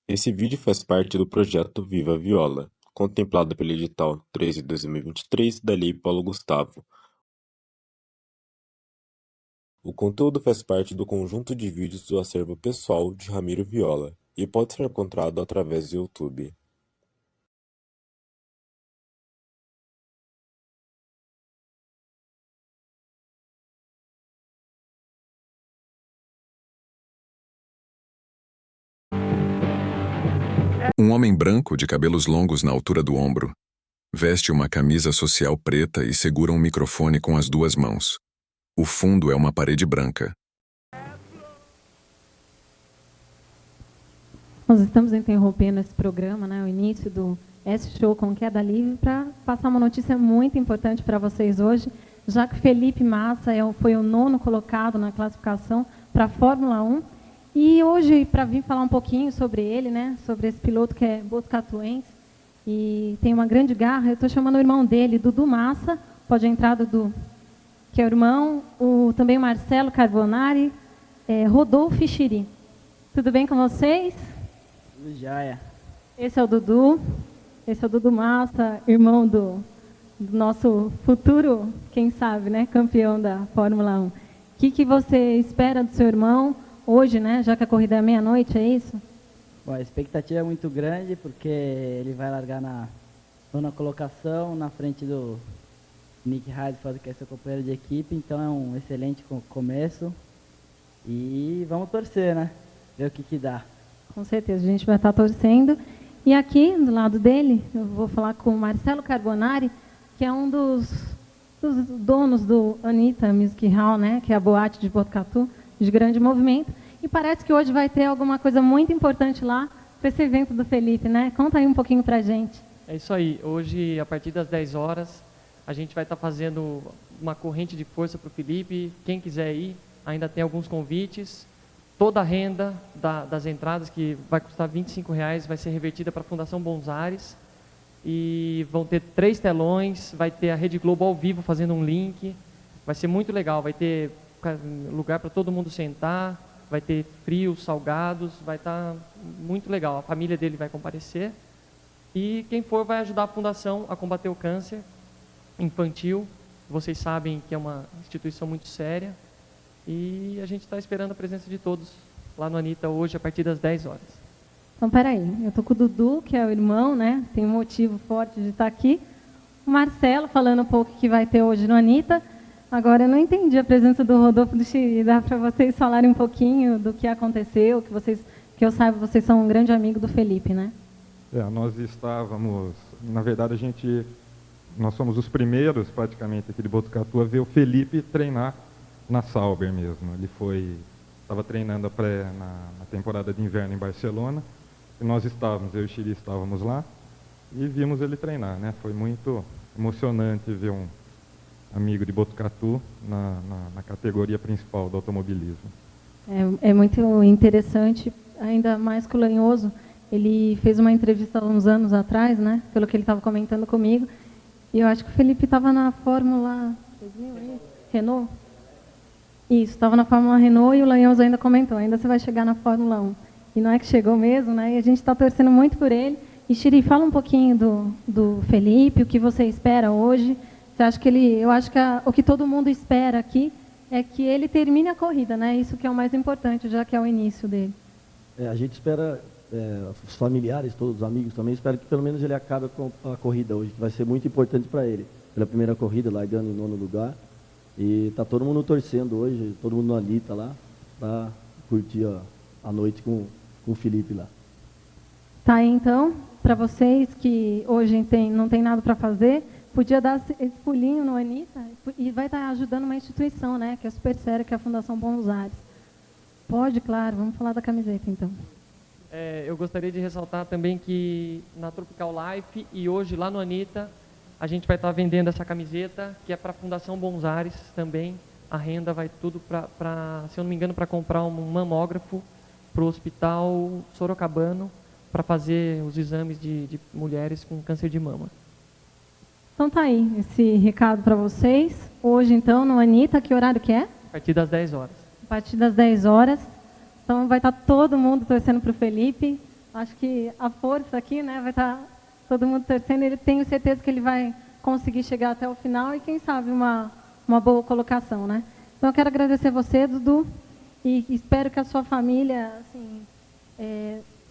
Esse vídeo faz parte do projeto Viva Viola, contemplado pelo edital 13/2023 da Lei Paulo Gustavo. O conteúdo faz parte do conjunto de vídeos do acervo pessoal de Ramiro Viola e pode ser encontrado através do YouTube. Um homem branco, de cabelos longos na altura do ombro, veste uma camisa social preta e segura um microfone com as duas mãos. O fundo é uma parede branca. Nós estamos interrompendo esse programa, né, o início do S-Show com Queda Livre, para passar uma notícia muito importante para vocês hoje, já que Felipe Massa foi o 9º colocado na classificação para a Fórmula 1. E hoje, para vir falar um pouquinho sobre ele, né, sobre esse piloto que é botucatuense e tem uma grande garra, eu estou chamando o irmão dele, Dudu Massa, pode entrar, Dudu, que é o irmão, também o Marcelo Carbonari, Rodolfo Xiri. Tudo bem com vocês? Tudo jóia. Esse é o Dudu Massa, irmão do nosso futuro, quem sabe, né, campeão da Fórmula 1. O que você espera do seu irmão hoje, né, já que a corrida é meia-noite, é isso? Bom, a expectativa é muito grande, porque ele vai largar na 9ª colocação, na frente do Nick Heidfeld, que é seu companheiro de equipe, então é um excelente começo. E vamos torcer, né, ver o que dá. Com certeza, a gente vai estar torcendo. E aqui, do lado dele, eu vou falar com o Marcelo Carbonari, que é um dos donos do Anitta Music Hall, né, que é a boate de Botucatu, de grande movimento. E parece que hoje vai ter alguma coisa muito importante lá para esse evento do Felipe, né? Conta aí um pouquinho para a gente. É isso aí. Hoje, a partir das 10 horas, a gente vai estar fazendo uma corrente de força para o Felipe. Quem quiser ir, ainda tem alguns convites. Toda a renda das entradas, que vai custar R$25, vai ser revertida para a Fundação Bons Ares. E vão ter 3 telões, vai ter a Rede Globo ao vivo fazendo um link. Vai ser muito legal, vai ter lugar para todo mundo sentar, vai ter frios, salgados, vai estar muito legal. A família dele vai comparecer. E quem for vai ajudar a Fundação a combater o câncer infantil. Vocês sabem que é uma instituição muito séria. E a gente está esperando a presença de todos lá no Anitta hoje, a partir das 10 horas. Então, peraí, eu estou com o Dudu, que é o irmão, né? Tem um motivo forte de estar aqui. O Marcelo, falando um pouco que vai ter hoje no Anitta. Agora, eu não entendi a presença do Rodolfo do Xiri. Dá para vocês falarem um pouquinho do que aconteceu, que eu saiba, vocês são um grande amigo do Felipe, né? Nós estávamos, na verdade, nós somos os primeiros, praticamente, aqui de Botucatu, a ver o Felipe treinar na Sauber mesmo. Ele estava treinando na temporada de inverno em Barcelona, e eu e o Xiri estávamos lá, e vimos ele treinar, né? Foi muito emocionante ver um amigo de Botucatu na categoria principal do automobilismo. É muito interessante, ainda mais que o Lanhoso. Ele fez uma entrevista há uns anos atrás, né? Pelo que ele estava comentando comigo. E eu acho que o Felipe estava na Fórmula 2000, Renault. Isso, estava na Fórmula Renault e o Lanhoso ainda comentou, ainda você vai chegar na Fórmula 1. E não é que chegou mesmo, né? E a gente está torcendo muito por ele. E Xiri, fala um pouquinho do Felipe, o que você espera hoje. Você acha que eu acho que o que todo mundo espera aqui é que ele termine a corrida, né? Isso que é o mais importante, já que é o início dele. A gente espera, os familiares, todos os amigos também, esperam que pelo menos ele acabe com a corrida hoje, que vai ser muito importante para ele. Pela primeira corrida, largando em 9º lugar. E está todo mundo torcendo hoje, todo mundo no Anitta lá, para curtir a noite com o Felipe lá. Tá aí, então, para vocês que hoje não tem nada para fazer, podia dar esse pulinho no Anitta e vai estar ajudando uma instituição, né, que é super séria, que é a Fundação Bons Ares. Pode, claro, vamos falar da camiseta, então. Eu gostaria de ressaltar também que na Tropical Life e hoje lá no Anitta, a gente vai estar vendendo essa camiseta, que é para a Fundação Bons Ares também. A renda vai tudo se eu não me engano, para comprar um mamógrafo para o Hospital Sorocabano, para fazer os exames de mulheres com câncer de mama. Então tá aí, esse recado para vocês. Hoje, então, no Anitta, que horário que é? A partir das 10 horas. A partir das 10 horas. Então vai estar todo mundo torcendo para o Felipe. acho que a força aqui, né, vai estar todo mundo torcendo. Ele tenho certeza que ele vai conseguir chegar até o final e quem sabe uma boa colocação, né? Então eu quero agradecer você, Dudu, e espero que a sua família, assim,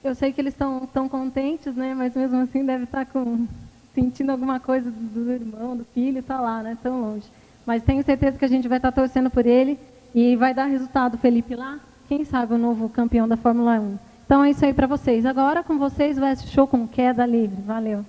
eu sei que eles estão tão contentes, né, mas mesmo assim deve estar sentindo alguma coisa do irmão, do filho, tá lá, né, tão longe. Mas tenho certeza que a gente vai estar torcendo por ele e vai dar resultado, Felipe, lá. Quem sabe o novo campeão da Fórmula 1. Então é isso aí para vocês. Agora com vocês vai esse show com queda livre. Valeu.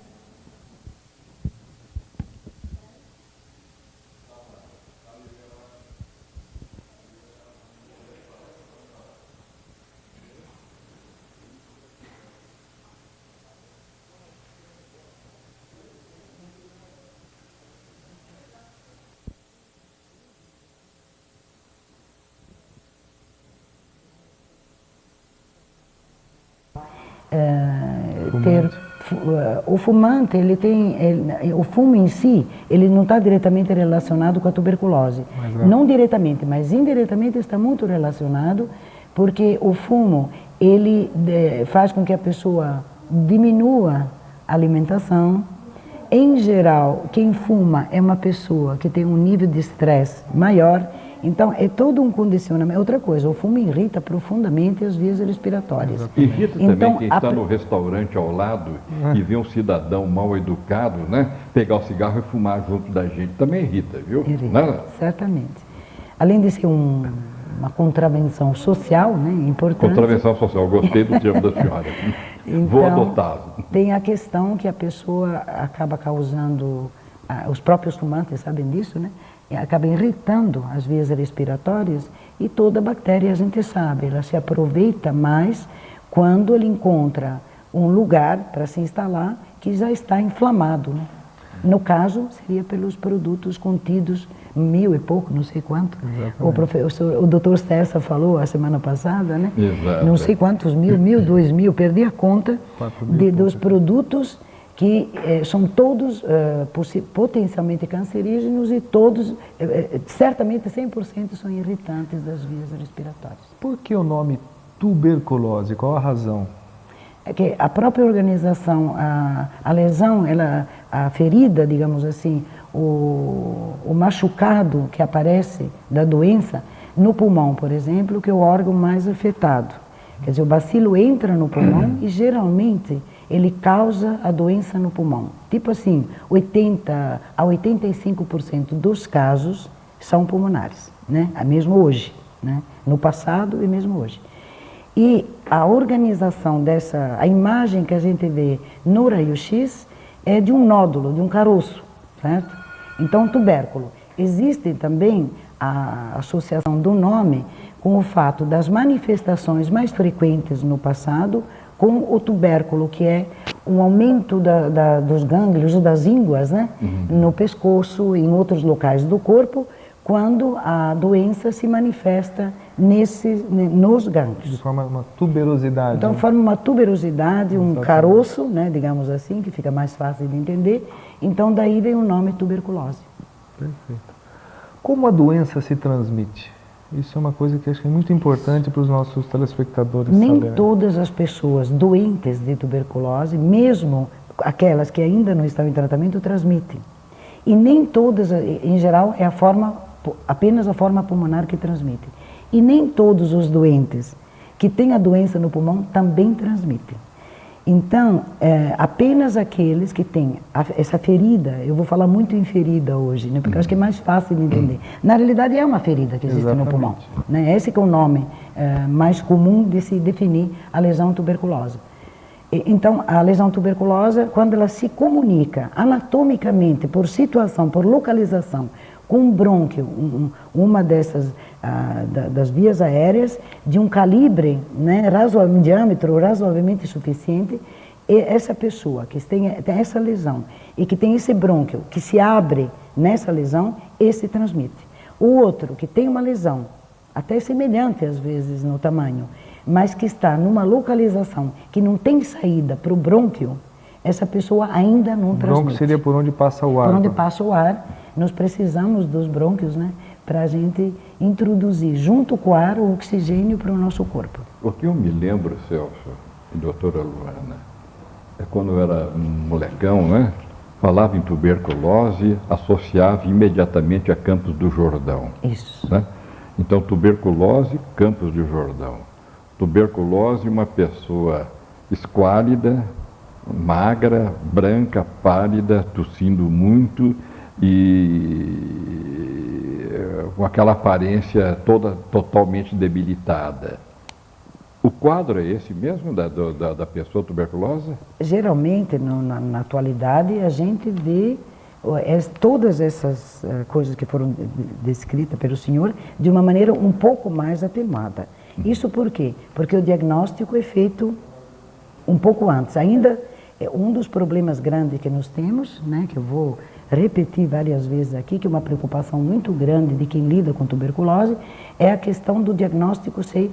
O fumante, o fumo em si, ele não está diretamente relacionado com a tuberculose. Não diretamente, mas indiretamente está muito relacionado, porque o fumo, ele faz com que a pessoa diminua a alimentação. Em geral, quem fuma é uma pessoa que tem um nível de estresse maior. Então, é todo um condicionamento. Outra coisa, o fumo irrita profundamente as vias respiratórias. Irrita também quem está no restaurante ao lado e vê um cidadão mal educado, né, pegar o cigarro e fumar junto da gente. Também irrita, viu? Irrita, certamente. Além de ser uma contravenção social, né, importante. Contravenção social, gostei do termo da senhora. Então, vou adotá-lo. Tem a questão que a pessoa acaba causando, os próprios fumantes sabem disso, né? Acaba irritando as vias respiratórias e toda bactéria, a gente sabe, ela se aproveita mais quando ele encontra um lugar para se instalar que já está inflamado, né? No caso, seria pelos produtos contidos, 1000 e pouco, não sei quanto. O doutor Stessa falou a semana passada, né? Exato. Não sei quantos 1000, 2000, perdi a conta dos produtos que são todos potencialmente cancerígenos e todos, certamente 100% são irritantes das vias respiratórias. Por que o nome tuberculose? Qual a razão? É que a própria organização, a lesão, a ferida, digamos assim, o machucado que aparece da doença, no pulmão, por exemplo, que é o órgão mais afetado. Quer dizer, o bacilo entra no pulmão e geralmente ele causa a doença no pulmão. Tipo assim, 80 a 85% dos casos são pulmonares, né? Mesmo hoje, né? No passado e mesmo hoje. E a organização a imagem que a gente vê no raio-x é de um nódulo, de um caroço, certo? Então, tubérculo. Existe também a associação do nome com o fato das manifestações mais frequentes no passado com o tubérculo, que é um aumento dos gânglios ou das ínguas, né? No pescoço e em outros locais do corpo, quando a doença se manifesta nos gânglios. De forma uma tuberosidade. Então, forma uma tuberosidade, um caroço, né, digamos assim, que fica mais fácil de entender. Então, daí vem o nome tuberculose. Perfeito. Como a doença se transmite? Isso é uma coisa que acho que é muito importante para os nossos telespectadores saberem. Nem todas as pessoas doentes de tuberculose, mesmo aquelas que ainda não estão em tratamento, transmitem. E nem todas, em geral, é apenas a forma pulmonar que transmite. E nem todos os doentes que têm a doença no pulmão também transmitem. Então, apenas aqueles que têm essa ferida, eu vou falar muito em ferida hoje, né, porque eu acho que é mais fácil de entender. Na realidade, é uma ferida que existe no pulmão. Né? Esse que é o nome mais comum de se definir a lesão tuberculosa. Então, a lesão tuberculosa, quando ela se comunica anatomicamente, por situação, por localização, com um brônquio, uma dessas das vias aéreas, de um calibre, né, um diâmetro razoavelmente suficiente, e essa pessoa que tem essa lesão e que tem esse brônquio que se abre nessa lesão, esse transmite. O outro que tem uma lesão, até semelhante às vezes no tamanho, mas que está numa localização que não tem saída para o brônquio, essa pessoa ainda não transmite. O brônquio seria por onde passa o ar. Por onde passa o ar. Nós precisamos dos brônquios, né, para a gente introduzir junto com o ar o oxigênio para o nosso corpo. O que eu me lembro, Celso, doutora Luana, quando eu era um molecão, né? Falava em tuberculose, associava imediatamente a Campos do Jordão. Isso. Né? Então, tuberculose, Campos do Jordão. Tuberculose, uma pessoa esquálida, magra, branca, pálida, tossindo muito e com aquela aparência toda totalmente debilitada. O quadro é esse mesmo da pessoa tuberculosa? Geralmente, na atualidade, a gente vê todas essas coisas que foram descritas pelo senhor de uma maneira um pouco mais atenuada. Isso por quê? Porque o diagnóstico é feito um pouco antes. Ainda, um dos problemas grandes que nós temos, né, que eu vou repetir várias vezes aqui, que é uma preocupação muito grande de quem lida com tuberculose, é a questão do diagnóstico ser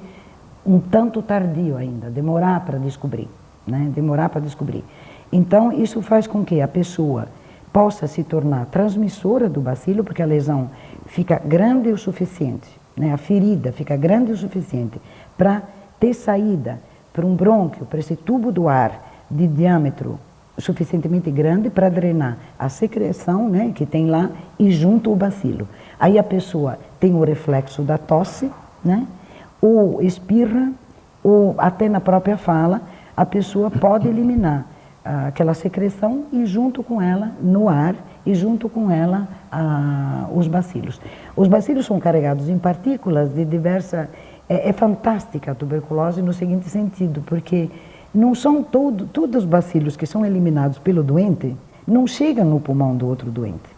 um tanto tardio ainda, demorar para descobrir, né? Demorar para descobrir. Então, isso faz com que a pessoa possa se tornar transmissora do bacilo, porque a lesão fica grande o suficiente, né? A ferida fica grande o suficiente para ter saída para um brônquio, para esse tubo do ar de diâmetro suficientemente grande para drenar a secreção, né, que tem lá e junto o bacilo. Aí a pessoa tem o reflexo da tosse, né? Ou espirra, ou até na própria fala, a pessoa pode eliminar aquela secreção e junto com ela, no ar, e junto com ela os bacilos. Os bacilos são carregados em partículas de diversa... É fantástica a tuberculose no seguinte sentido, porque não são todos os bacilos que são eliminados pelo doente, não chegam no pulmão do outro doente,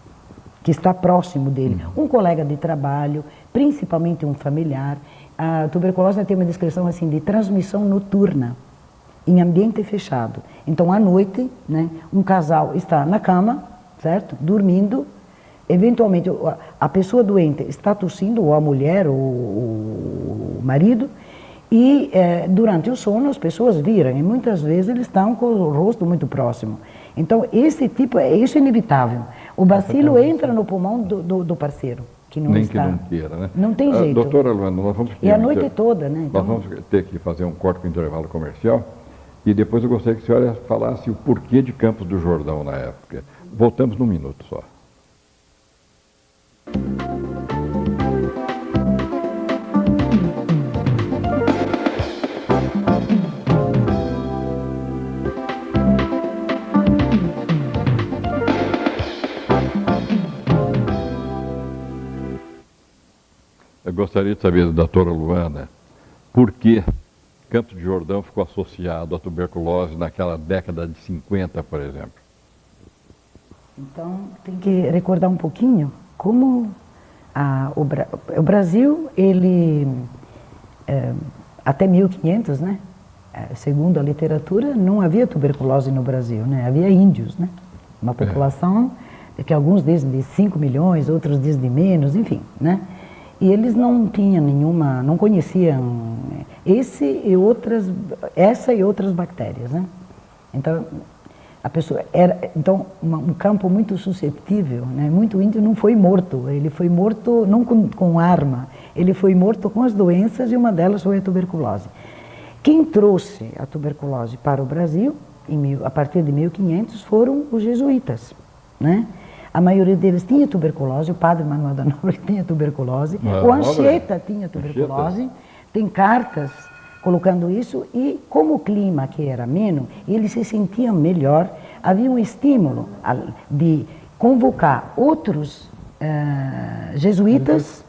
que está próximo dele. Um colega de trabalho, principalmente um familiar. A tuberculose tem uma descrição assim de transmissão noturna, em ambiente fechado. Então, à noite, né, um casal está na cama, certo? Dormindo, eventualmente a pessoa doente está tossindo, ou a mulher, ou o marido, e durante o sono as pessoas viram, e muitas vezes eles estão com o rosto muito próximo. Então, isso é inevitável. O bacilo entra no pulmão do parceiro. Que não Nem está. que não queira, né? Não tem jeito. Doutora Luana, nós vamos E a noite toda, né? Então... Nós vamos ter que fazer um corte para o intervalo comercial e depois eu gostaria que a senhora falasse o porquê de Campos do Jordão na época. Voltamos num minuto só. Eu gostaria de saber da doutora Luana por que Campos do Jordão ficou associado à tuberculose naquela década de 50, por exemplo. Então, tem que recordar um pouquinho como o Brasil, ele, até 1500, né? Segundo a literatura, não havia tuberculose no Brasil, né? Havia índios, né? Uma população que alguns dizem de 5 milhões, outros dizem de menos, enfim, né? E eles não tinham nenhuma, não conheciam essa e outras bactérias, né? Então, a pessoa era, então, um campo muito suscetível, né? Muito índio não foi morto, ele foi morto não com arma, ele foi morto com as doenças e uma delas foi a tuberculose. Quem trouxe a tuberculose para o Brasil, a partir de 1500, foram os jesuítas, né? A maioria deles tinha tuberculose, o padre Manuel da Nóbrega tinha tuberculose, o Anchieta tinha tuberculose, tem cartas colocando isso, e como o clima aqui era ameno, eles se sentiam melhor, havia um estímulo de convocar outros jesuítas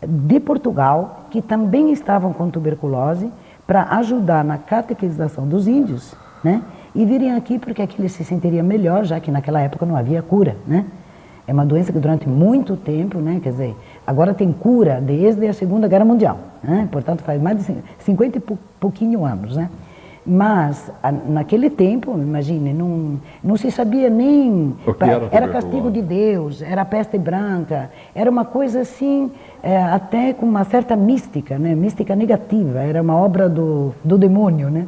de Portugal, que também estavam com tuberculose, para ajudar na catequização dos índios, né? E virem aqui porque aqui eles se sentiriam melhor, já que naquela época não havia cura, né? É uma doença que durante muito tempo, né, quer dizer, agora tem cura desde a Segunda Guerra Mundial, né? Portanto faz mais de 50 e pouquinho anos, né? Mas naquele tempo, imagine, não se sabia nem... Era castigo de Deus, era peste branca, era uma coisa assim, até com uma certa mística, né? Mística negativa, era uma obra do demônio, né?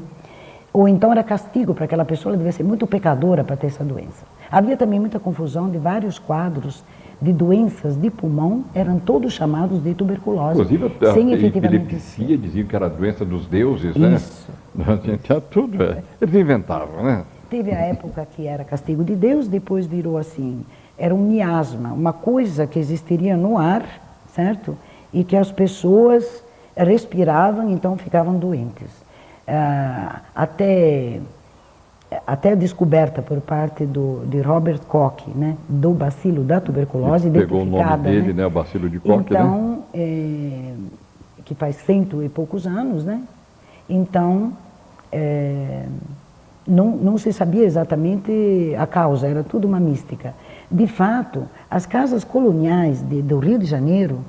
Ou então era castigo para aquela pessoa, ela devia ser muito pecadora para ter essa doença. Havia também muita confusão de vários quadros de doenças de pulmão eram todos chamados de tuberculose. Inclusive sem a efetivamente epilepsia diziam que era a doença dos deuses, Isso. né? Tinha tudo, eles inventavam, né? Teve a época que era castigo de Deus, depois virou assim, era um miasma, uma coisa que existiria no ar, certo? E que as pessoas respiravam, então ficavam doentes. Até a descoberta por parte de Robert Koch, né, do bacilo da tuberculose, pegou o nome dele, né? O bacilo de Koch, então, que faz 100 e poucos anos, né? Então, não se sabia exatamente a causa, era tudo uma mística. De fato, as casas coloniais do Rio de Janeiro,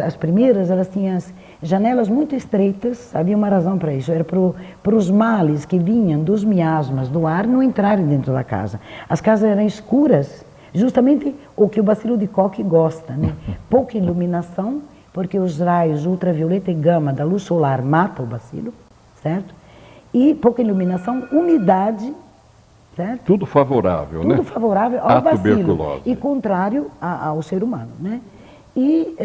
as primeiras, elas tinham janelas muito estreitas, havia uma razão para isso, era para os males que vinham dos miasmas do ar não entrarem dentro da casa. As casas eram escuras, justamente o que o bacilo de Koch gosta, né? Pouca iluminação, porque os raios ultravioleta e gama da luz solar matam o bacilo, certo? E pouca iluminação, umidade, certo? Tudo favorável, Tudo né? favorável ao bacilo tuberculose. e contrário ao ser humano, né? E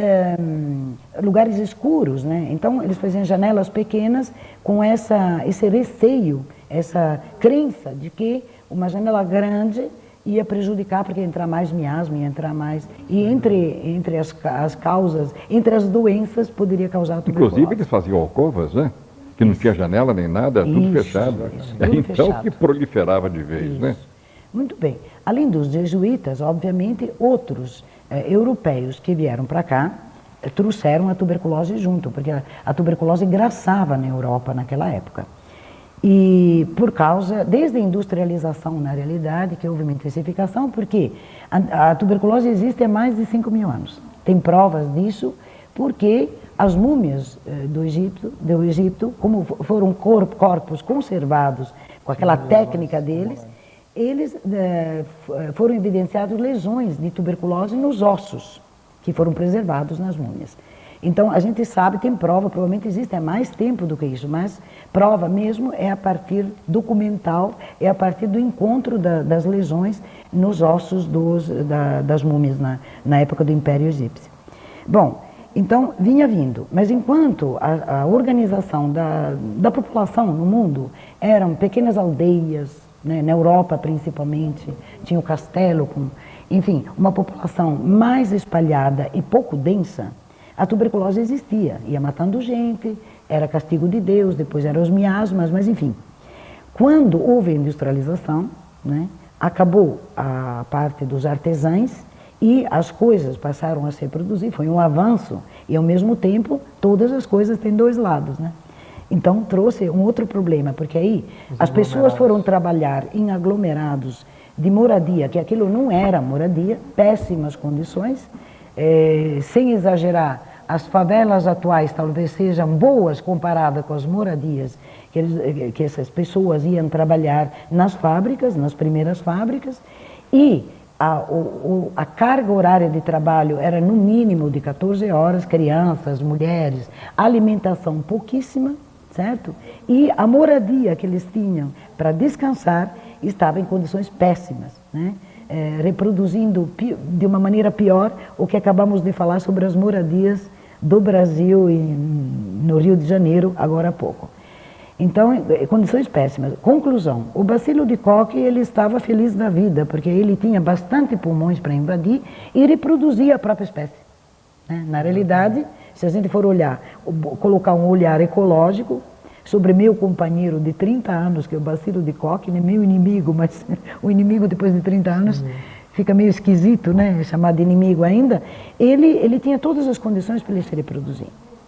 lugares escuros, né? Então eles faziam janelas pequenas com esse receio, essa crença de que uma janela grande ia prejudicar porque ia entrar mais miasma, ia entrar mais... E entre as causas, entre as doenças, poderia causar tuberculose. Inclusive eles faziam alcovas, né? Que não tinha janela nem nada, era tudo fechado. Tudo então fechado. que proliferava de vez, né? Muito bem. Além dos jesuítas, obviamente, outros europeus que vieram para cá trouxeram a tuberculose junto, porque a tuberculose engraçava na Europa naquela época. E por causa, desde a industrialização na realidade, que houve uma intensificação, porque a tuberculose existe há mais de 5.000 anos. Tem provas disso, porque as múmias do Egito, como foram corpos conservados com aquela técnica deles, eles foram evidenciados lesões de tuberculose nos ossos, que foram preservados nas múmias. Então, a gente sabe, tem prova, provavelmente existe há mais tempo do que isso, mas prova mesmo é a partir documental, é a partir do encontro das lesões nos ossos das múmias na época do Império Egípcio. Bom, então, vinha vindo, mas enquanto a organização da população no mundo eram pequenas aldeias, né, na Europa principalmente, tinha o castelo, enfim, uma população mais espalhada e pouco densa, a tuberculose existia, ia matando gente, era castigo de Deus, depois eram os miasmas, mas enfim. Quando houve a industrialização, né, acabou a parte dos artesãos e as coisas passaram a se produzir, foi um avanço, e ao mesmo tempo todas as coisas têm dois lados, né? Então trouxe um outro problema, porque aí as pessoas foram trabalhar em aglomerados de moradia, que aquilo não era moradia, péssimas condições, sem exagerar, as favelas atuais talvez sejam boas comparadas com as moradias que essas pessoas iam trabalhar nas fábricas, nas primeiras fábricas, e a carga horária de trabalho era no mínimo de 14 horas, crianças, mulheres, alimentação pouquíssima, certo? E a moradia que eles tinham para descansar estava em condições péssimas, né? Reproduzindo de uma maneira pior o que acabamos de falar sobre as moradias do Brasil e no Rio de Janeiro agora há pouco. Então, condições péssimas. Conclusão, o bacilo de Koch, ele estava feliz da vida, porque ele tinha bastante pulmões para invadir e reproduzia a própria espécie, né? Na realidade, se a gente for olhar, colocar um olhar ecológico sobre meu companheiro de 30 anos, que é o bacilo de Koch, né? Meu inimigo, mas o inimigo depois de 30 anos fica meio esquisito, né? Chamar de inimigo ainda. Ele tinha todas as condições para ele se reproduzir.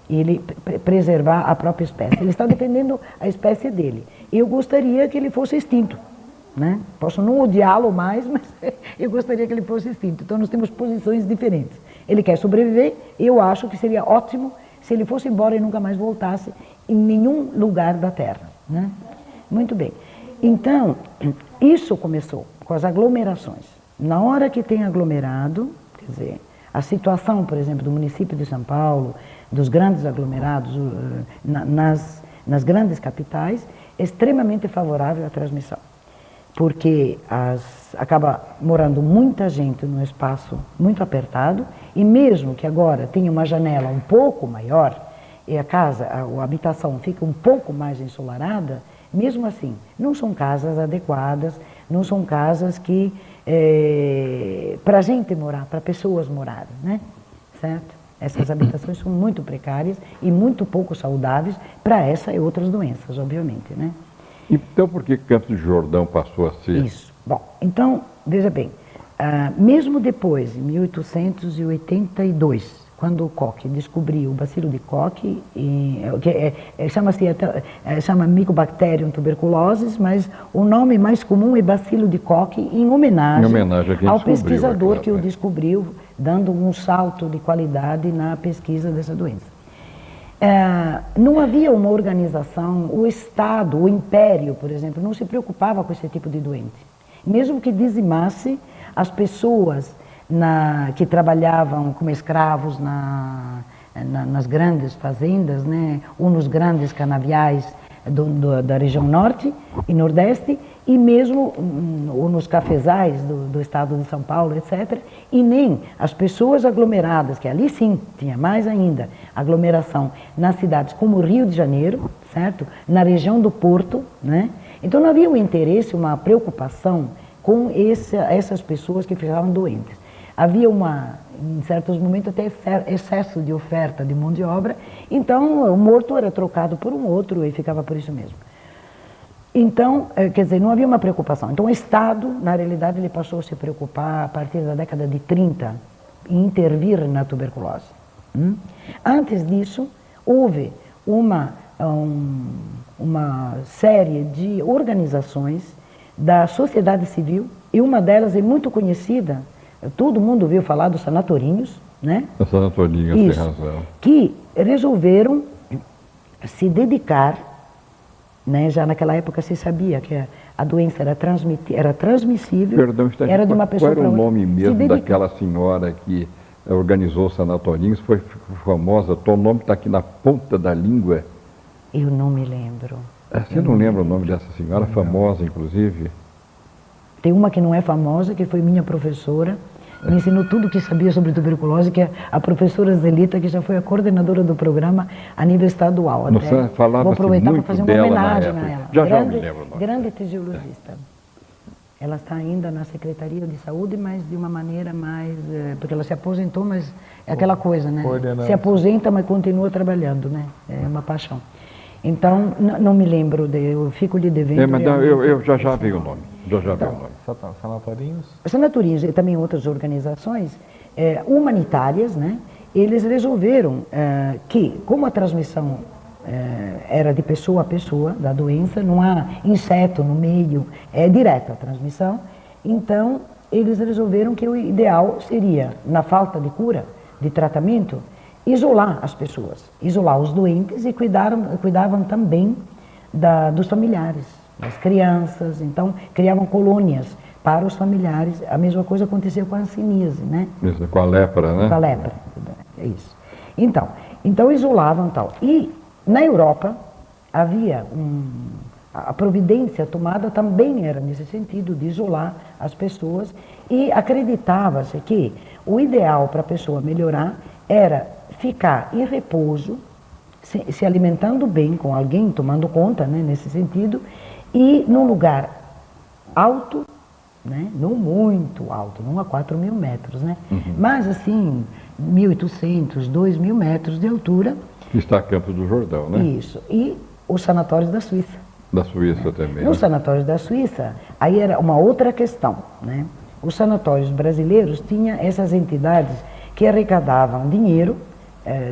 E ele preservar a própria espécie. Ele está defendendo a espécie dele. Eu gostaria que ele fosse extinto, né? Posso não odiá-lo mais, mas eu gostaria que ele fosse extinto. Então nós temos posições diferentes. Ele quer sobreviver, eu acho que seria ótimo se ele fosse embora e nunca mais voltasse em nenhum lugar da Terra, né? Muito bem. Então, isso começou com as aglomerações. Na hora que tem aglomerado, quer dizer, a situação, por exemplo, do município de São Paulo, dos grandes aglomerados nas grandes capitais, é extremamente favorável à transmissão. porque acaba morando muita gente num espaço muito apertado, e mesmo que agora tenha uma janela um pouco maior, e a habitação fica um pouco mais ensolarada, mesmo assim, não são casas adequadas, não são casas que, para a gente morar, para pessoas morarem, né? Certo? Essas habitações são muito precárias e muito pouco saudáveis para essa e outras doenças, obviamente, né? Então, por que Campos do Jordão passou a ser? Isso. Bom, então, veja bem, mesmo depois, em 1882, quando o Koch descobriu o bacilo de Koch, chama Mycobacterium tuberculosis, mas o nome mais comum é bacilo de Koch, em homenagem a quem ao descobriu, pesquisador que o né? descobriu, dando um salto de qualidade na pesquisa dessa doença. Não havia uma organização, o Estado, o Império, por exemplo, não se preocupava com esse tipo de doente. Mesmo que dizimasse as pessoas que trabalhavam como escravos nas grandes fazendas, né, ou nos grandes canaviais da região norte e nordeste, e mesmo ou nos cafezais do estado de São Paulo, etc. E nem as pessoas aglomeradas, que ali sim tinha mais ainda aglomeração nas cidades como Rio de Janeiro, certo? Na região do Porto, né? Então não havia um interesse, uma preocupação com essas pessoas que ficavam doentes. Havia em certos momentos, até excesso de oferta de mão de obra, então o morto era trocado por um outro e ficava por isso mesmo. Então, quer dizer, não havia uma preocupação. Então o Estado, na realidade, ele passou a se preocupar a partir da década de 30 em intervir na tuberculose. Antes disso, houve uma série de organizações da sociedade civil, e uma delas é muito conhecida, todo mundo ouviu falar dos sanatorinhos, né? Os sanatorinhos, tem razão. Que resolveram se dedicar, né? Já naquela época se sabia que a doença era transmissível. Perdão, era de uma pessoa qual era o nome mesmo se daquela senhora que organizou os sanatorinhos? Foi famosa, o nome está aqui na ponta da língua. Eu não me lembro. Você não lembra o nome dessa senhora, famosa inclusive? Tem uma que não é famosa, que foi minha professora, me ensinou tudo o que sabia sobre tuberculose, que é a professora Zelita, que já foi a coordenadora do programa a nível estadual. Nossa, vou aproveitar para fazer uma homenagem a ela. Já me lembro o nome. Grande tisiologista. Ela está ainda na Secretaria de Saúde, mas de uma maneira mais... porque ela se aposentou, mas é aquela coisa, né? Se aposenta, mas continua trabalhando, né? É uma paixão. Então, não me lembro, eu fico lhe devendo. Mas eu já vi o nome. Sanatorinhos? Sanatorinhos e também outras organizações humanitárias, né? Eles resolveram que, como a transmissão era de pessoa a pessoa da doença, não há inseto no meio, é direta a transmissão, então eles resolveram que o ideal seria, na falta de cura, de tratamento, isolar as pessoas, isolar os doentes e cuidavam também dos familiares, das crianças, então criavam colônias para os familiares. A mesma coisa aconteceu com a hanseníase, né? Isso, com a lepra, né? Com a lepra, é isso. Então isolavam tal. E na Europa havia a providência tomada também era nesse sentido de isolar as pessoas, e acreditava-se que o ideal para a pessoa melhorar era ficar em repouso, se alimentando bem com alguém, tomando conta, né, nesse sentido, e num lugar alto, né, não muito alto, não a 4.000 metros, né, mas assim, 1.800, 2.000 metros de altura. Que está Campos do Jordão, né? Isso, e os sanatórios da Suíça. Da Suíça também. Nos sanatórios da Suíça, aí era uma outra questão, né? Os sanatórios brasileiros tinham essas entidades que arrecadavam dinheiro,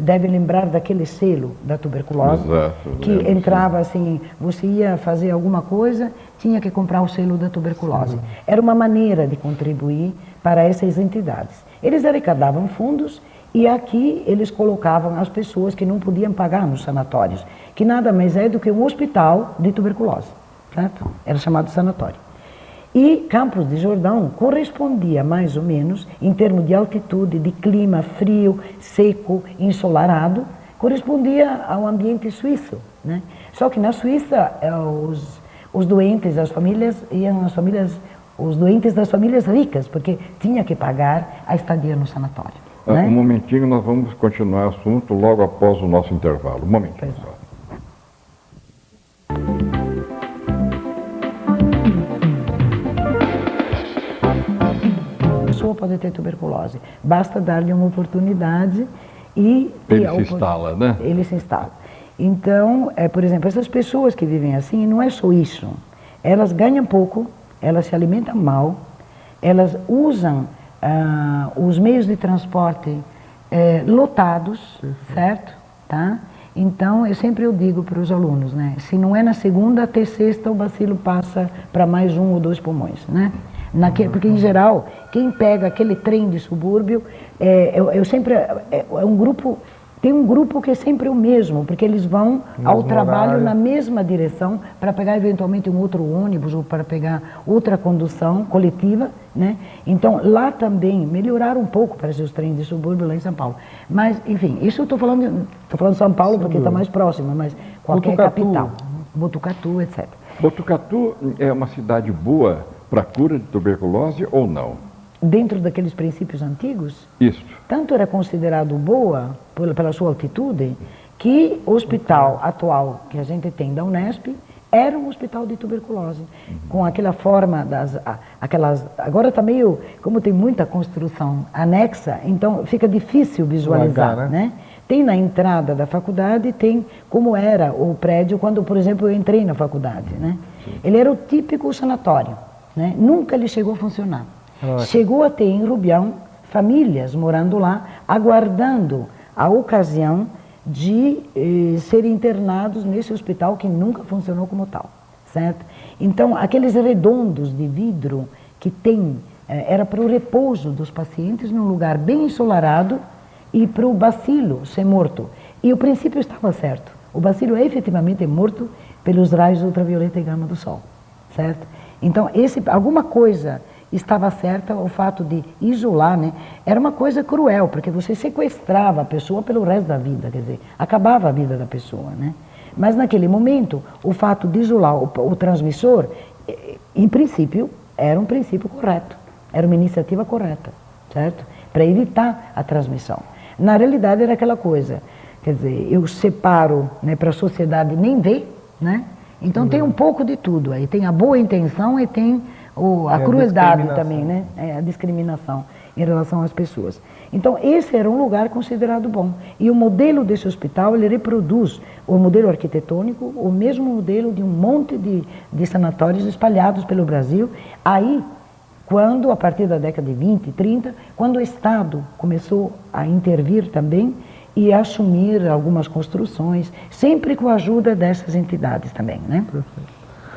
deve lembrar daquele selo da tuberculose, exato, que entrava assim, você ia fazer alguma coisa, tinha que comprar o selo da tuberculose. Era uma maneira de contribuir para essas entidades. Eles arrecadavam fundos e aqui eles colocavam as pessoas que não podiam pagar nos sanatórios, que nada mais é do que um hospital de tuberculose, certo? Era chamado sanatório. E Campos de Jordão correspondia mais ou menos, em termos de altitude, de clima frio, seco, ensolarado, correspondia ao ambiente suíço, né? Só que na Suíça os doentes, as famílias, iam as famílias, os doentes das famílias ricas, porque tinha que pagar a estadia no sanatório. Né? Um momentinho, nós vamos continuar o assunto logo após o nosso intervalo. Um momentinho só. A pessoa pode ter tuberculose, basta dar-lhe uma oportunidade e... Ele se instala, né? Ele se instala. Então, por exemplo, essas pessoas que vivem assim, não é só isso. Elas ganham pouco, elas se alimentam mal, elas usam os meios de transporte lotados, certo? Tá? Então, eu digo para os alunos, né? Se não é na segunda até sexta, o bacilo passa para mais 1 ou 2 pulmões, né? Porque, em geral, quem pega aquele trem de subúrbio, um grupo... Tem um grupo que é sempre o mesmo, porque eles vão ao trabalho na mesma direção para pegar eventualmente um outro ônibus ou para pegar outra condução coletiva, né? Então, lá também melhoraram um pouco para os trens de subúrbio lá em São Paulo. Mas, enfim, isso eu estou falando de São Paulo porque está mais próximo, mas qualquer capital. Botucatu, etc. Botucatu é uma cidade boa para a cura de tuberculose ou não? Dentro daqueles princípios antigos, isso. Tanto era considerado boa pela sua altitude, que o hospital atual que a gente tem da Unesp era um hospital de tuberculose, com aquela forma agora está meio, como tem muita construção anexa, então fica difícil visualizar, né? Tem na entrada da faculdade, tem como era o prédio quando, por exemplo, eu entrei na faculdade, né? Ele era o típico sanatório, né? Nunca ele chegou a funcionar. Chegou a ter em Rubião famílias morando lá, aguardando a ocasião de serem internados nesse hospital que nunca funcionou como tal, certo? Então, aqueles redondos de vidro que tem, era para o repouso dos pacientes num lugar bem ensolarado e para o bacilo ser morto. E o princípio estava certo. O bacilo é efetivamente morto pelos raios ultravioleta e gama do sol, certo? Então, alguma coisa... estava certa o fato de isolar, né? Era uma coisa cruel, porque você sequestrava a pessoa pelo resto da vida, quer dizer, acabava a vida da pessoa, né? Mas naquele momento, o fato de isolar o transmissor, em princípio, era um princípio correto, era uma iniciativa correta, certo? Para evitar a transmissão. Na realidade era aquela coisa, quer dizer, eu separo, né, para a sociedade nem ver, né? Então tem um pouco de tudo aí, tem a boa intenção e tem a crueldade também, né? A discriminação em relação às pessoas. Então, esse era um lugar considerado bom. E o modelo desse hospital, ele reproduz o modelo arquitetônico, o mesmo modelo de um monte de sanatórios espalhados pelo Brasil. Aí, quando, a partir da década de 20, 30, quando o Estado começou a intervir também e a assumir algumas construções, sempre com a ajuda dessas entidades também, né?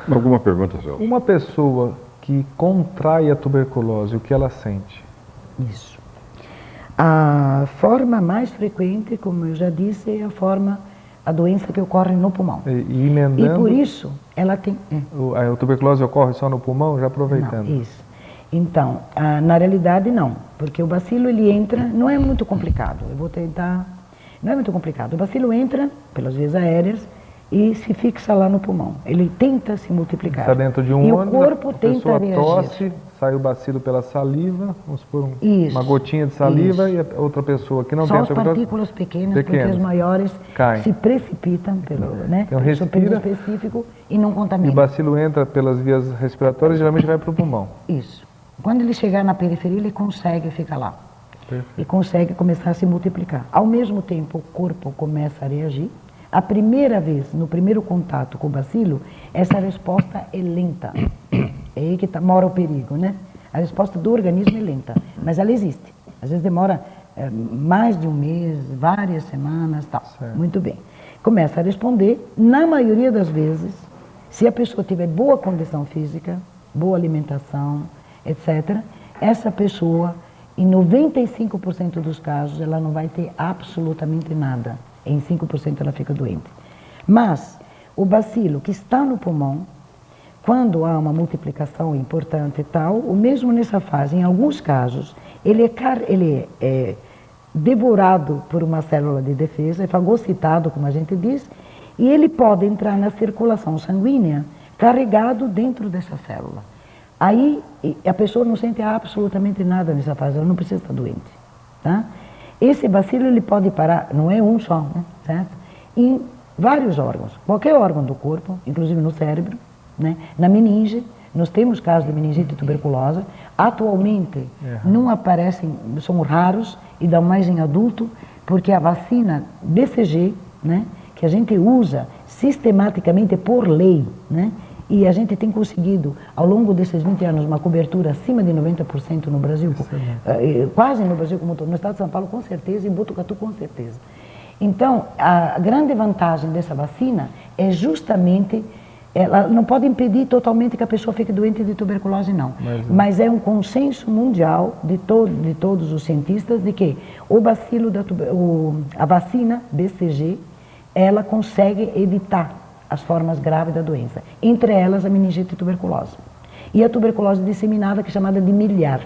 Alguma pergunta, Celso? Uma pessoa que contrai a tuberculose, o que ela sente? Isso. A forma mais frequente, como eu já disse, é a doença que ocorre no pulmão. E por isso, ela tem... A tuberculose ocorre só no pulmão, já aproveitando. Não, isso. Então, na realidade, não. Porque o bacilo, ele entra... Não é muito complicado. Eu vou tentar... Não é muito complicado. O bacilo entra pelas vias aéreas e se fixa lá no pulmão. Ele tenta se multiplicar. Está dentro de um e ônibus, o corpo tenta reagir. Tosse, sai o bacilo pela saliva, vamos supor uma gotinha de saliva, e a outra pessoa que não tem tuberculose... Só as partículas pequenas, porque as maiores se precipitam pelo super específico e não contaminam. E o bacilo entra pelas vias respiratórias e geralmente vai para o pulmão. Isso. Quando ele chegar na periferia, ele consegue ficar lá. Perfeito. E consegue começar a se multiplicar. Ao mesmo tempo, o corpo começa a reagir. A primeira vez, no primeiro contato com o bacilo, essa resposta é lenta. É aí que mora o perigo, né? A resposta do organismo é lenta, mas ela existe. Às vezes demora mais de um mês, várias semanas, tal. Certo. Muito bem. Começa a responder, na maioria das vezes, se a pessoa tiver boa condição física, boa alimentação, etc., essa pessoa, em 95% dos casos, ela não vai ter absolutamente nada. Em 5% ela fica doente. Mas o bacilo que está no pulmão, quando há uma multiplicação importante e tal, ou mesmo nessa fase, em alguns casos, ele é devorado por uma célula de defesa, é fagocitado, como a gente diz, e ele pode entrar na circulação sanguínea carregado dentro dessa célula. Aí a pessoa não sente absolutamente nada nessa fase, ela não precisa estar doente. Tá? Esse bacilo ele pode parar, não é um só, né? Certo? Em vários órgãos, qualquer órgão do corpo, inclusive no cérebro, né? Na meninge, nós temos casos de meningite tuberculosa, atualmente não aparecem, são raros e dão mais em adulto, porque a vacina BCG, né? Que a gente usa sistematicamente por lei, né? E a gente tem conseguido, ao longo desses 20 anos, uma cobertura acima de 90% no Brasil, quase no Brasil como todo, no estado de São Paulo com certeza e em Botucatu com certeza. Então, a grande vantagem dessa vacina é justamente, ela não pode impedir totalmente que a pessoa fique doente de tuberculose, não. Mas é um consenso mundial de todos os cientistas de que a vacina BCG, ela consegue evitar as formas graves da doença, entre elas a meningite e tuberculose. E a tuberculose disseminada, que é chamada de miliar,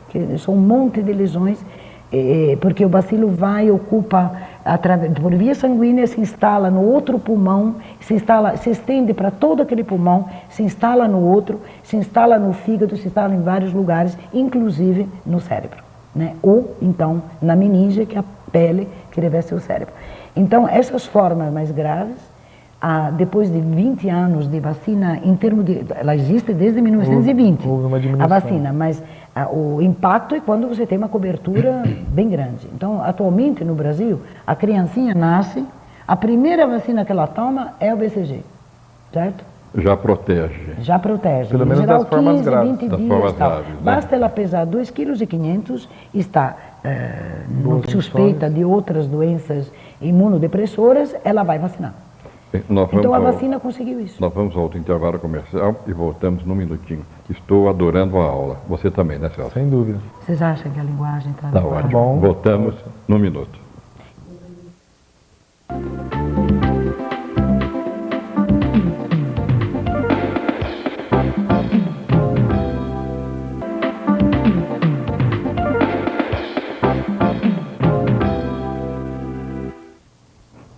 que são um monte de lesões, porque o bacilo ocupa, por via sanguínea, se instala no outro pulmão, se estende para todo aquele pulmão, se instala no outro, se instala no fígado, se instala em vários lugares, inclusive no cérebro, né? Ou, então, na meninge, que é a pele que reveste o cérebro. Então, essas formas mais graves, depois de 20 anos de vacina, ela existe desde 1920, houve uma diminuição. A vacina, mas o impacto é quando você tem uma cobertura bem grande. Então, atualmente no Brasil, a criancinha nasce, a primeira vacina que ela toma é o BCG, certo? Já protege. Já protege. Pelo Em menos geral, das formas 15, graves. 20 Das dias formas tal. graves, né? Basta ela pesar 2,5 kg, está suspeita de outras doenças imunodepressoras, ela vai vacinar. Então a vacina conseguiu isso. Nós vamos ao outro intervalo comercial e voltamos num minutinho. Estou adorando a aula. Você também, né, Celso? Sem dúvida. Vocês acham que a linguagem está Tá ótimo. Bom. Voltamos num minuto.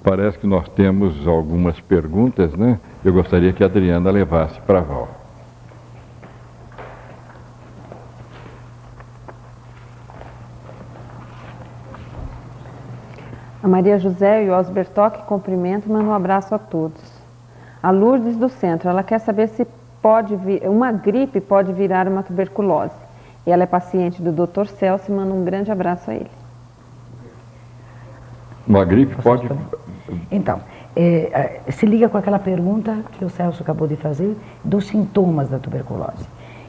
Parece que nós temos algumas perguntas, né? Eu gostaria que a Adriana levasse para a Val. A Maria José e o Osbertock cumprimentam, mandam um abraço a todos. A Lourdes do Centro, ela quer saber se uma gripe pode virar uma tuberculose. Ela é paciente do Dr. Celso e manda um grande abraço a ele. Uma gripe pode... Então, se liga com aquela pergunta que o Celso acabou de fazer dos sintomas da tuberculose.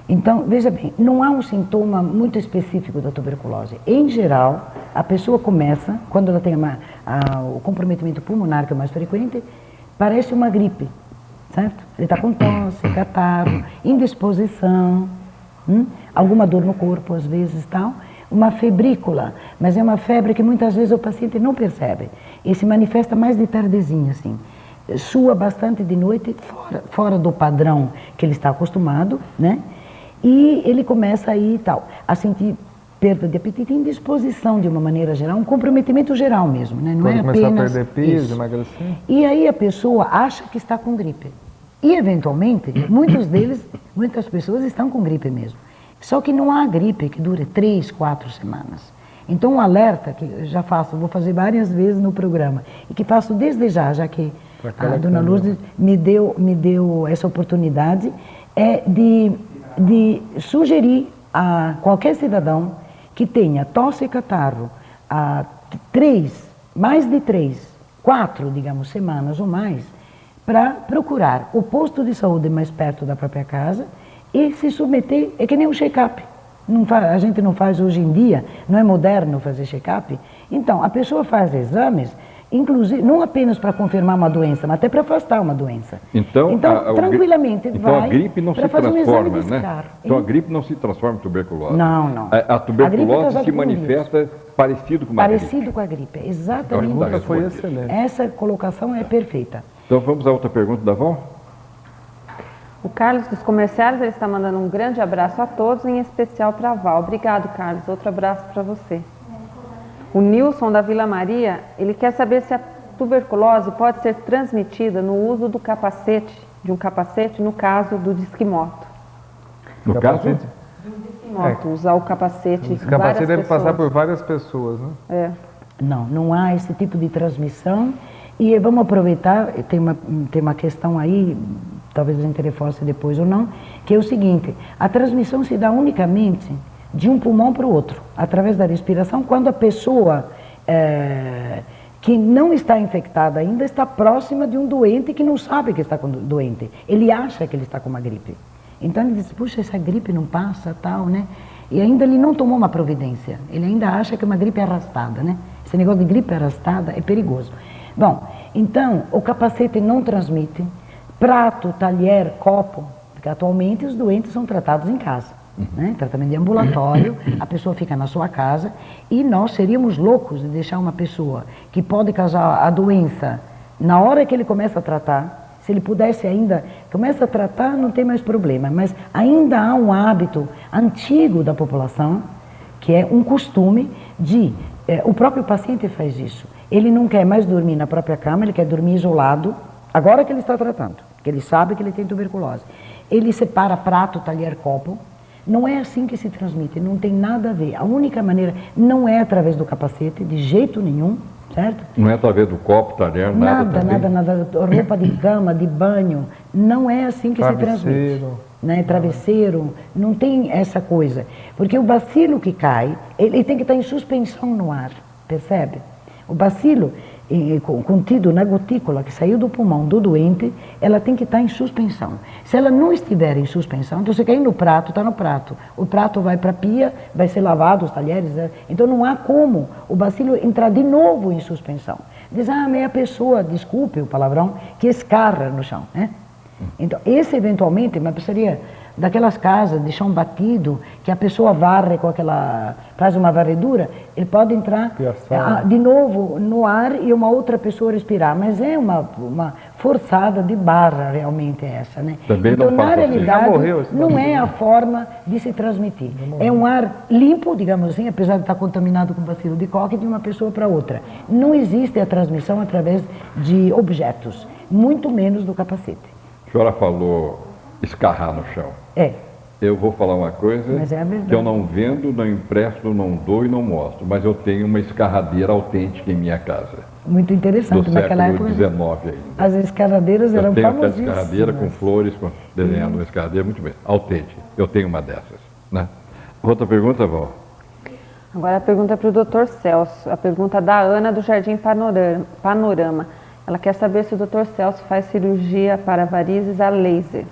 Então, veja bem, não há um sintoma muito específico da tuberculose. Em geral, a pessoa começa, quando ela tem o comprometimento pulmonar, que é o mais frequente, parece uma gripe, certo? Ele está com tosse, catarro, indisposição, alguma dor no corpo, às vezes, tal. Uma febrícula, mas é uma febre que muitas vezes o paciente não percebe. E se manifesta mais de tardezinha, assim. Sua bastante de noite, fora do padrão que ele está acostumado, né? E ele começa aí a sentir perda de apetite e indisposição de uma maneira geral, um comprometimento geral mesmo, né? Não Pode é começar apenas a perder peso, isso. emagrecer. E aí a pessoa acha que está com gripe. E eventualmente, muitas pessoas estão com gripe mesmo. Só que não há gripe que dure 3, 4 semanas. Então, um alerta que eu já vou fazer várias vezes no programa, e que faço desde já que a dona Lourdes me deu essa oportunidade, é de sugerir a qualquer cidadão que tenha tosse e catarro mais de 3, 4, digamos, semanas ou mais, para procurar o posto de saúde mais perto da própria casa e se submeter, é que nem um check-up. A gente não faz hoje em dia, não é moderno fazer check-up. Então, a pessoa faz exames, inclusive, não apenas para confirmar uma doença, mas até para afastar uma doença. Então tranquilamente a gripe não se transforma, né? Carro. Então a gripe não se transforma em tuberculose. Não. A tuberculose se manifesta parecido com uma gripe. Parecido com a gripe, exatamente. Nunca foi excelente. Essa colocação é perfeita. Então vamos à outra pergunta da Val? O Carlos dos Comerciários, ele está mandando um grande abraço a todos, em especial para a Val. Obrigado, Carlos. Outro abraço para você. O Nilson da Vila Maria, ele quer saber se a tuberculose pode ser transmitida no uso do capacete de um capacete no caso do disquimoto? No caso? Moto, usar o capacete. Esse capacete deve passar por várias pessoas, né? É. Não há esse tipo de transmissão. E vamos aproveitar, tem uma questão aí, talvez a gente reforce depois ou não, que é o seguinte: a transmissão se dá unicamente de um pulmão para o outro, através da respiração, quando a pessoa que não está infectada ainda está próxima de um doente que não sabe que está doente. Ele acha que ele está com uma gripe. Então ele diz, puxa, essa gripe não passa, tal, né? E ainda ele não tomou uma providência. Ele ainda acha que é uma gripe arrastada, né? Esse negócio de gripe arrastada é perigoso. Bom, então, o capacete não transmite. Prato, talher, copo, porque atualmente os doentes são tratados em casa, né? Tratamento de ambulatório, a pessoa fica na sua casa e nós seríamos loucos de deixar uma pessoa que pode causar a doença na hora que ele começa a tratar. Se ele pudesse ainda, começa a tratar, não tem mais problema, mas ainda há um hábito antigo da população, que é um costume de, o próprio paciente faz isso, ele não quer mais dormir na própria cama, ele quer dormir isolado, agora que ele está tratando, que ele sabe que ele tem tuberculose. Ele separa prato, talher, copo, não é assim que se transmite, não tem nada a ver, a única maneira não é através do capacete, de jeito nenhum, certo? Não é através do copo, talher, nada. Nada. Roupa de cama, de banho, não é assim que se transmite. Né? Travesseiro, não tem essa coisa. Porque o bacilo que cai, ele tem que estar em suspensão no ar, percebe? O bacilo contido na gotícula que saiu do pulmão do doente, ela tem que estar em suspensão. Se ela não estiver em suspensão, então você cair no prato, está no prato. O prato vai para a pia, vai ser lavado, os talheres, então não há como o bacilo entrar de novo em suspensão. Diz, é a pessoa, desculpe o palavrão, que escarra no chão, né? Então, esse eventualmente, mas seria daquelas casas de chão batido, que a pessoa varre com aquela, faz uma varredura, ele pode entrar de novo no ar e uma outra pessoa respirar, mas é uma forçada de barra realmente essa, né? Também então, não na realidade, não é a né? forma de se transmitir. É um ar limpo, digamos assim, apesar de estar contaminado com bacilo de Koch, de uma pessoa para outra. Não existe a transmissão através de objetos, muito menos do capacete. A senhora falou escarrar no chão. É. Eu vou falar uma coisa que eu não vendo, não empresto, não dou e não mostro, mas eu tenho uma escarradeira autêntica em minha casa. Muito interessante. Do Naquela século época, XIX ainda. as escarradeiras eram famosíssimas. Eu tenho famosíssimas. uma escarradeira com flores, desenhando uma escarradeira, muito bem, autêntica. Eu tenho uma dessas, né? Outra pergunta, Val? Agora a pergunta é para o Dr. Celso, a pergunta da Ana do Jardim Panorama. Ela quer saber se o Dr. Celso faz cirurgia para varizes a laser.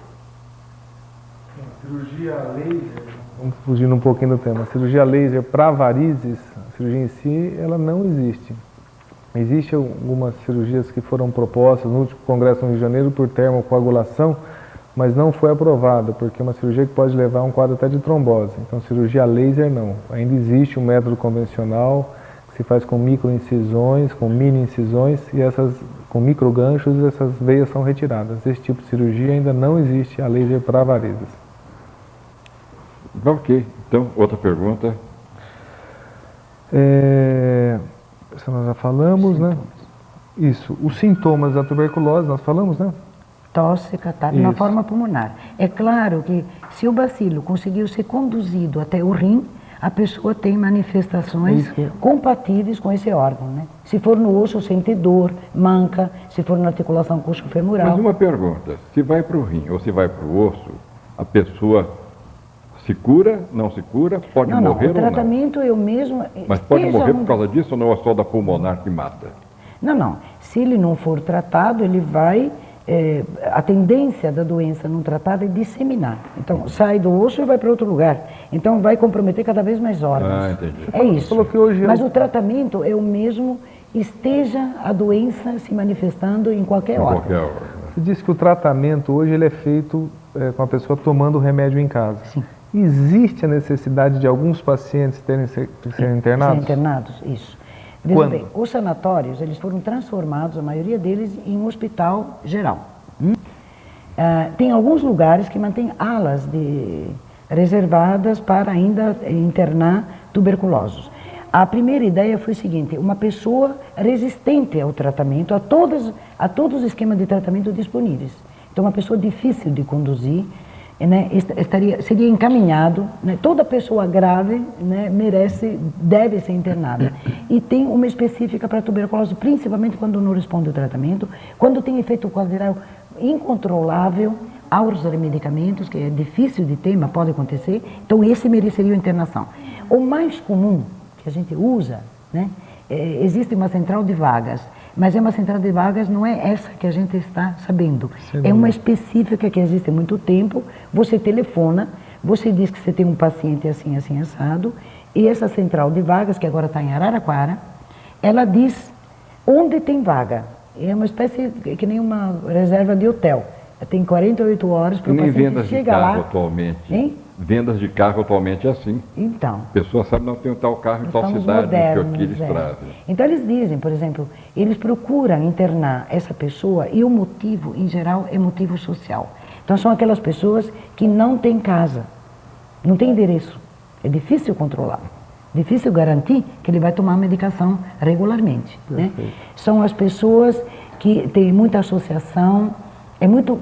Cirurgia laser, vamos fugindo um pouquinho do tema. Cirurgia laser para varizes, a cirurgia em si, ela não existe. Existem algumas cirurgias que foram propostas no último congresso no Rio de Janeiro por termocoagulação, mas não foi aprovada, porque é uma cirurgia que pode levar a um quadro até de trombose. Então, cirurgia laser não. Ainda existe um método convencional que se faz com microincisões, com mini incisões e com microganchos, essas veias são retiradas. Esse tipo de cirurgia ainda não existe, a laser para varizes. Ok, então, outra pergunta. Isso nós já falamos, né? Isso, os sintomas da tuberculose, nós falamos, né? Tosse, catarro, na forma pulmonar. É claro que se o bacilo conseguiu ser conduzido até o rim, a pessoa tem manifestações compatíveis com esse órgão, né? Se for no osso, sente dor, manca, se for na articulação coxo-femoral. Mas uma pergunta, se vai para o rim ou se vai para o osso, a pessoa se cura, não se cura, pode morrer ou não? O tratamento é o mesmo. Mas pode morrer por causa disso ou não é só da pulmonar que mata? Não. Se ele não for tratado, ele vai... a tendência da doença não tratada é disseminar. Então, sai do osso e vai para outro lugar. Então, vai comprometer cada vez mais órgãos. Entendi. É isso. Mas o tratamento é o mesmo, esteja a doença se manifestando em qualquer órgão. Você disse que o tratamento hoje ele é feito com a pessoa tomando o remédio em casa. Sim. Existe a serem de alguns pacientes serem internados? Serem internados, isso. Veja bem, os sanatórios, eles foram transformados, a maioria deles, em um hospital geral. Tem alguns lugares que mantêm alas reservadas para ainda internar tuberculosos. A primeira ideia foi o seguinte, uma pessoa resistente ao tratamento, a todos os esquemas de tratamento disponíveis. Então, uma pessoa difícil de conduzir, né, seria encaminhado, né, toda pessoa grave, né, deve ser internada. E tem uma específica para tuberculose, principalmente quando não responde ao tratamento, quando tem efeito colateral incontrolável aos medicamentos, que é difícil de ter, mas pode acontecer. Então, esse mereceria internação. O mais comum que a gente usa, né, existe uma central de vagas, mas é uma central de vagas, não é essa que a gente está sabendo. É uma específica que existe há muito tempo. Você telefona, você diz que você tem um paciente assim, assim, assado, e essa central de vagas, que agora está em Araraquara, ela diz onde tem vaga. É uma espécie que nem uma reserva de hotel. Tem 48 horas para o paciente chegar lá. Atualmente. Hein? Vendas de carro atualmente é assim. Então. A pessoa sabe, não tem um tal carro em tal cidade, que eles trazem. Então eles dizem, por exemplo, eles procuram internar essa pessoa e o motivo, em geral, é motivo social. Então são aquelas pessoas que não têm casa, não têm endereço. É difícil controlar, difícil garantir que ele vai tomar a medicação regularmente. Né? São as pessoas que têm muita associação. É muito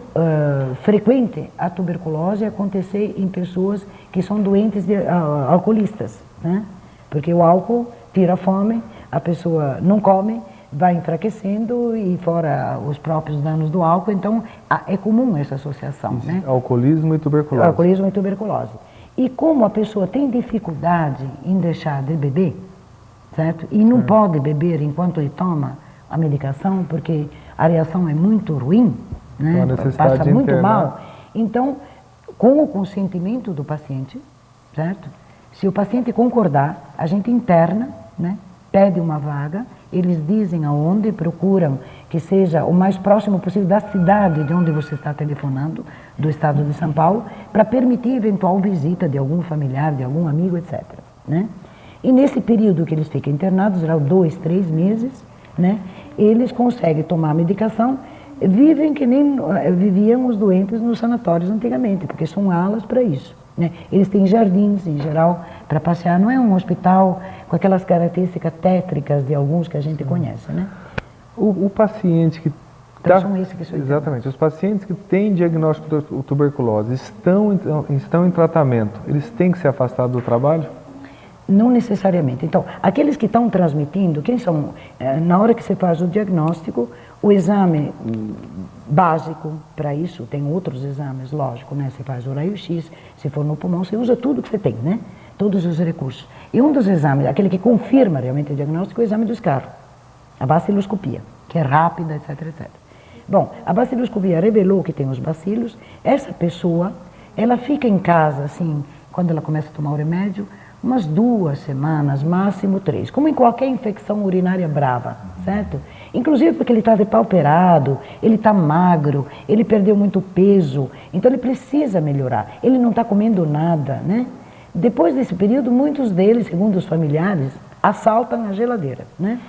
frequente a tuberculose acontecer em pessoas que são doentes alcoolistas, né? Porque o álcool tira a fome, a pessoa não come, vai enfraquecendo e fora os próprios danos do álcool, então é comum essa associação. Isso, né? Alcoolismo e tuberculose. Alcoolismo e tuberculose. E como a pessoa tem dificuldade em deixar de beber, certo? E não pode beber enquanto ele toma a medicação, porque a reação é muito ruim, né? Passa muito mal. Então, com o consentimento do paciente, certo? Se o paciente concordar, a gente interna, né? Pede uma vaga, eles dizem aonde, procuram que seja o mais próximo possível da cidade de onde você está telefonando, do estado de São Paulo, para permitir eventual visita de algum familiar, de algum amigo, etc. Né? E nesse período que eles ficam internados, geral 2, 3 meses, né? Eles conseguem tomar a medicação, vivem que nem viviam os doentes nos sanatórios antigamente, porque são alas para isso. Né? Eles têm jardins, em geral, para passear. Não é um hospital com aquelas características tétricas de alguns que a gente conhece. Né? O paciente que... Exatamente. Os pacientes que têm diagnóstico de tuberculose estão em tratamento, eles têm que ser afastados do trabalho? Não necessariamente. Então, aqueles que estão transmitindo, quem são? Na hora que você faz o diagnóstico, o exame básico para isso, tem outros exames, lógico, né? Você faz o raio-x, se for no pulmão, você usa tudo que você tem, né? Todos os recursos. E um dos exames, aquele que confirma realmente o diagnóstico, é o exame do escarro, a baciloscopia, que é rápida, etc, etc. Bom, a baciloscopia revelou que tem os bacilos, essa pessoa, ela fica em casa, assim, quando ela começa a tomar o remédio, umas 2 semanas, máximo 3, como em qualquer infecção urinária brava, certo? Inclusive porque ele está depauperado, ele está magro, ele perdeu muito peso, então ele precisa melhorar, ele não está comendo nada, né? Depois desse período, muitos deles, segundo os familiares, assaltam a geladeira, né?